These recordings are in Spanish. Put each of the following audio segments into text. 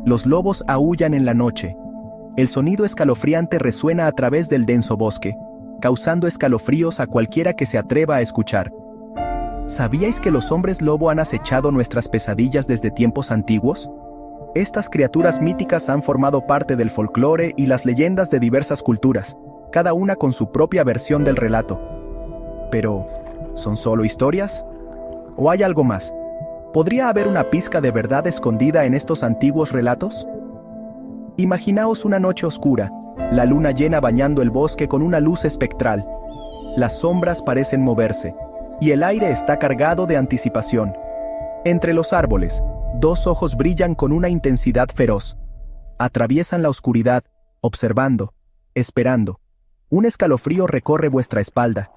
Los lobos aúllan en la noche. El sonido escalofriante resuena a través del denso bosque, causando escalofríos a cualquiera que se atreva a escuchar. ¿Sabíais que los hombres lobo han acechado nuestras pesadillas desde tiempos antiguos? Estas criaturas míticas han formado parte del folclore y las leyendas de diversas culturas, cada una con su propia versión del relato. Pero, ¿son solo historias? ¿O hay algo más? ¿Podría haber una pizca de verdad escondida en estos antiguos relatos? Imaginaos una noche oscura, la luna llena bañando el bosque con una luz espectral. Las sombras parecen moverse, y el aire está cargado de anticipación. Entre los árboles, dos ojos brillan con una intensidad feroz. Atraviesan la oscuridad, observando, esperando. Un escalofrío recorre vuestra espalda.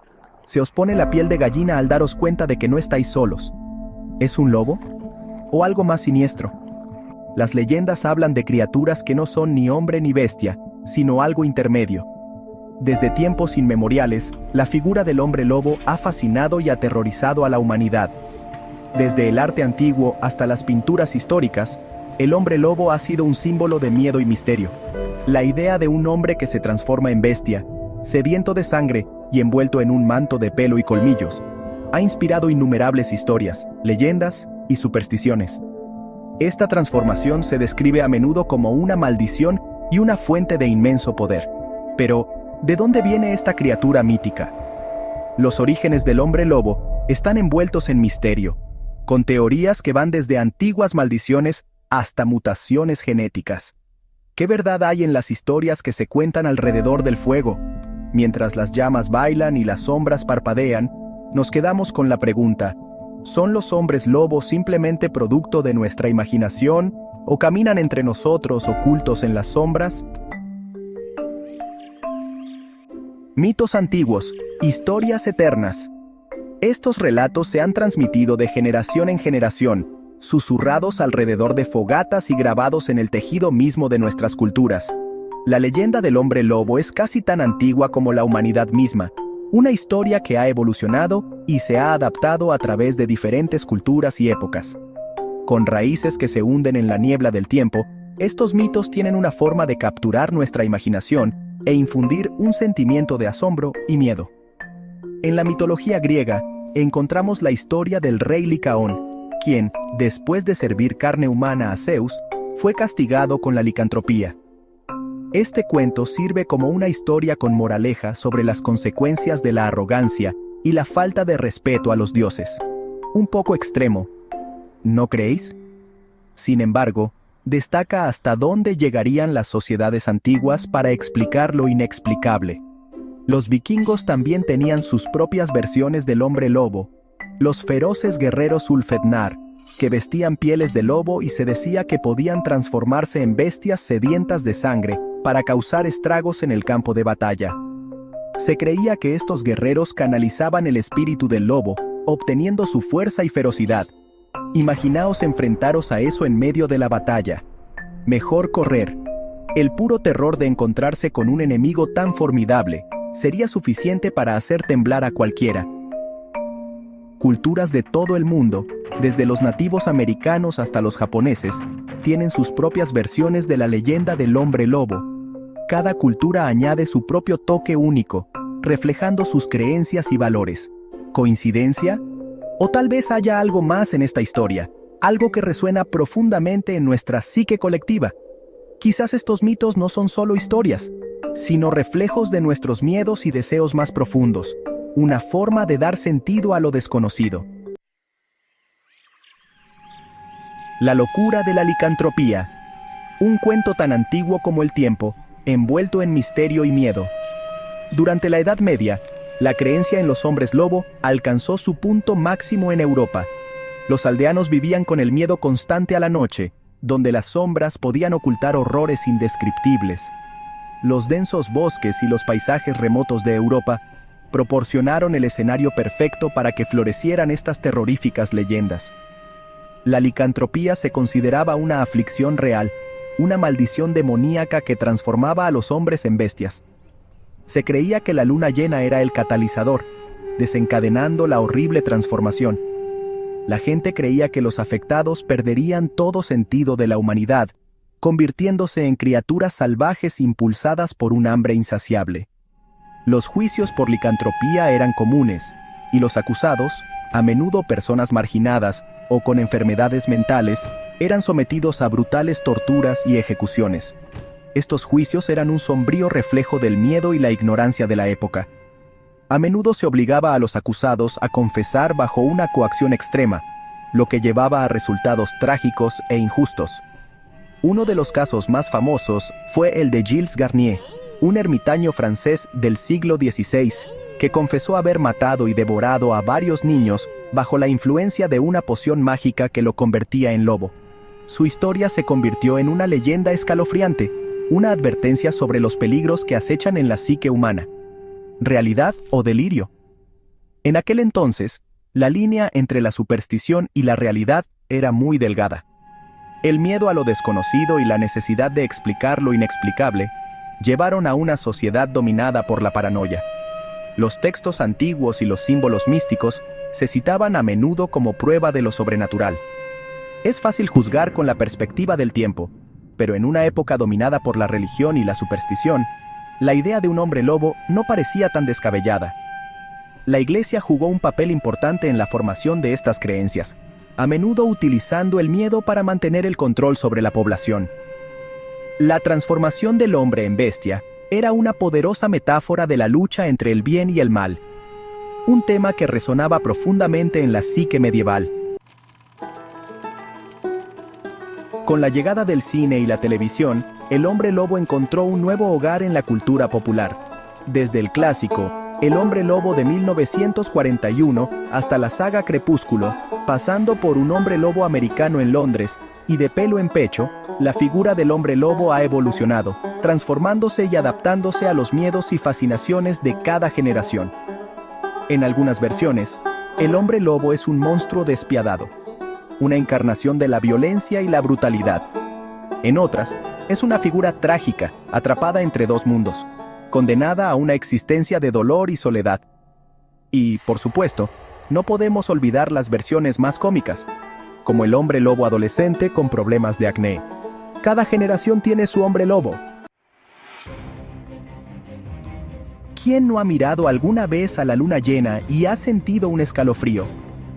Se os pone la piel de gallina al daros cuenta de que no estáis solos. ¿Es un lobo? ¿O algo más siniestro? Las leyendas hablan de criaturas que no son ni hombre ni bestia, sino algo intermedio. Desde tiempos inmemoriales, la figura del hombre lobo ha fascinado y aterrorizado a la humanidad. Desde el arte antiguo hasta las pinturas históricas, el hombre lobo ha sido un símbolo de miedo y misterio. La idea de un hombre que se transforma en bestia, sediento de sangre y envuelto en un manto de pelo y colmillos, ha inspirado innumerables historias, leyendas y supersticiones. Esta transformación se describe a menudo como una maldición y una fuente de inmenso poder. Pero, ¿de dónde viene esta criatura mítica? Los orígenes del hombre lobo están envueltos en misterio, con teorías que van desde antiguas maldiciones hasta mutaciones genéticas. ¿Qué verdad hay en las historias que se cuentan alrededor del fuego? Mientras las llamas bailan y las sombras parpadean, nos quedamos con la pregunta: ¿son los hombres lobos simplemente producto de nuestra imaginación o caminan entre nosotros ocultos en las sombras? Mitos antiguos, historias eternas. Estos relatos se han transmitido de generación en generación, susurrados alrededor de fogatas y grabados en el tejido mismo de nuestras culturas. La leyenda del hombre lobo es casi tan antigua como la humanidad misma, una historia que ha evolucionado y se ha adaptado a través de diferentes culturas y épocas. Con raíces que se hunden en la niebla del tiempo, estos mitos tienen una forma de capturar nuestra imaginación e infundir un sentimiento de asombro y miedo. En la mitología griega, encontramos la historia del rey Licaón, quien, después de servir carne humana a Zeus, fue castigado con la licantropía. Este cuento sirve como una historia con moraleja sobre las consecuencias de la arrogancia y la falta de respeto a los dioses. Un poco extremo, ¿no creéis? Sin embargo, destaca hasta dónde llegarían las sociedades antiguas para explicar lo inexplicable. Los vikingos también tenían sus propias versiones del hombre lobo, los feroces guerreros Ulfednar, que vestían pieles de lobo y se decía que podían transformarse en bestias sedientas de sangre para causar estragos en el campo de batalla. Se creía que estos guerreros canalizaban el espíritu del lobo, obteniendo su fuerza y ferocidad. Imaginaos enfrentaros a eso en medio de la batalla. Mejor correr. El puro terror de encontrarse con un enemigo tan formidable sería suficiente para hacer temblar a cualquiera. Culturas de todo el mundo, desde los nativos americanos hasta los japoneses, tienen sus propias versiones de la leyenda del hombre lobo. Cada cultura añade su propio toque único, reflejando sus creencias y valores. ¿Coincidencia? O tal vez haya algo más en esta historia, algo que resuena profundamente en nuestra psique colectiva. Quizás estos mitos no son solo historias, sino reflejos de nuestros miedos y deseos más profundos, una forma de dar sentido a lo desconocido. La locura de la licantropía. Un cuento tan antiguo como el tiempo, envuelto en misterio y miedo. Durante la Edad Media, la creencia en los hombres lobo alcanzó su punto máximo en Europa. Los aldeanos vivían con el miedo constante a la noche, donde las sombras podían ocultar horrores indescriptibles. Los densos bosques y los paisajes remotos de Europa proporcionaron el escenario perfecto para que florecieran estas terroríficas leyendas. La licantropía se consideraba una aflicción real, una maldición demoníaca que transformaba a los hombres en bestias. Se creía que la luna llena era el catalizador, desencadenando la horrible transformación. La gente creía que los afectados perderían todo sentido de la humanidad convirtiéndose en criaturas salvajes impulsadas por un hambre insaciable. Los juicios por licantropía eran comunes, y los acusados, a menudo personas marginadas o con enfermedades mentales, eran sometidos a brutales torturas y ejecuciones. Estos juicios eran un sombrío reflejo del miedo y la ignorancia de la época. A menudo se obligaba a los acusados a confesar bajo una coacción extrema, lo que llevaba a resultados trágicos e injustos. Uno de los casos más famosos fue el de Gilles Garnier, un ermitaño francés del siglo XVI, que confesó haber matado y devorado a varios niños bajo la influencia de una poción mágica que lo convertía en lobo. Su historia se convirtió en una leyenda escalofriante, una advertencia sobre los peligros que acechan en la psique humana. ¿Realidad o delirio? En aquel entonces, la línea entre la superstición y la realidad era muy delgada. El miedo a lo desconocido y la necesidad de explicar lo inexplicable llevaron a una sociedad dominada por la paranoia. Los textos antiguos y los símbolos místicos se citaban a menudo como prueba de lo sobrenatural. Es fácil juzgar con la perspectiva del tiempo, pero en una época dominada por la religión y la superstición, la idea de un hombre lobo no parecía tan descabellada. La Iglesia jugó un papel importante en la formación de estas creencias, a menudo utilizando el miedo para mantener el control sobre la población. La transformación del hombre en bestia era una poderosa metáfora de la lucha entre el bien y el mal, un tema que resonaba profundamente en la psique medieval. Con la llegada del cine y la televisión, el hombre lobo encontró un nuevo hogar en la cultura popular. Desde el clásico El hombre lobo de 1941 hasta la saga Crepúsculo, pasando por un hombre lobo americano en Londres, y de pelo en pecho, la figura del hombre lobo ha evolucionado, transformándose y adaptándose a los miedos y fascinaciones de cada generación. En algunas versiones, el hombre lobo es un monstruo despiadado, una encarnación de la violencia y la brutalidad. En otras, es una figura trágica, atrapada entre dos mundos, condenada a una existencia de dolor y soledad. Y, por supuesto, no podemos olvidar las versiones más cómicas, como el hombre lobo adolescente con problemas de acné. Cada generación tiene su hombre lobo. ¿Quién no ha mirado alguna vez a la luna llena y ha sentido un escalofrío?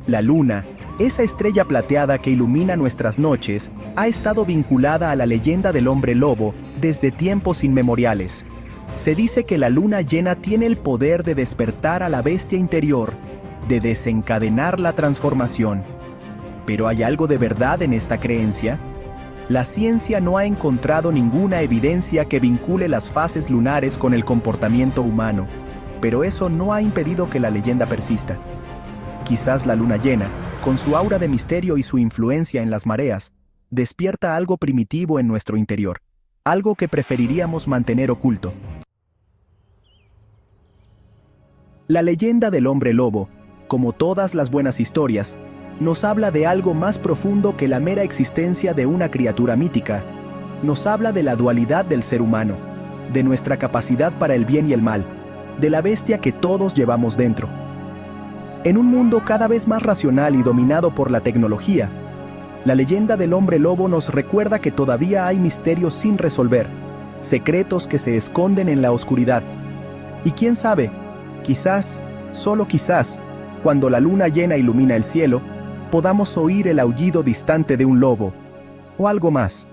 La luna, esa estrella plateada que ilumina nuestras noches, ha estado vinculada a la leyenda del hombre lobo desde tiempos inmemoriales. Se dice que la luna llena tiene el poder de despertar a la bestia interior, de desencadenar la transformación. ¿Pero hay algo de verdad en esta creencia? La ciencia no ha encontrado ninguna evidencia que vincule las fases lunares con el comportamiento humano, pero eso no ha impedido que la leyenda persista. Quizás la luna llena, con su aura de misterio y su influencia en las mareas, despierta algo primitivo en nuestro interior, algo que preferiríamos mantener oculto. La leyenda del hombre lobo, como todas las buenas historias, nos habla de algo más profundo que la mera existencia de una criatura mítica. Nos habla de la dualidad del ser humano, de nuestra capacidad para el bien y el mal, de la bestia que todos llevamos dentro. En un mundo cada vez más racional y dominado por la tecnología, la leyenda del hombre lobo nos recuerda que todavía hay misterios sin resolver, secretos que se esconden en la oscuridad. Y quién sabe, quizás, solo quizás, cuando la luna llena ilumina el cielo, podamos oír el aullido distante de un lobo, o algo más.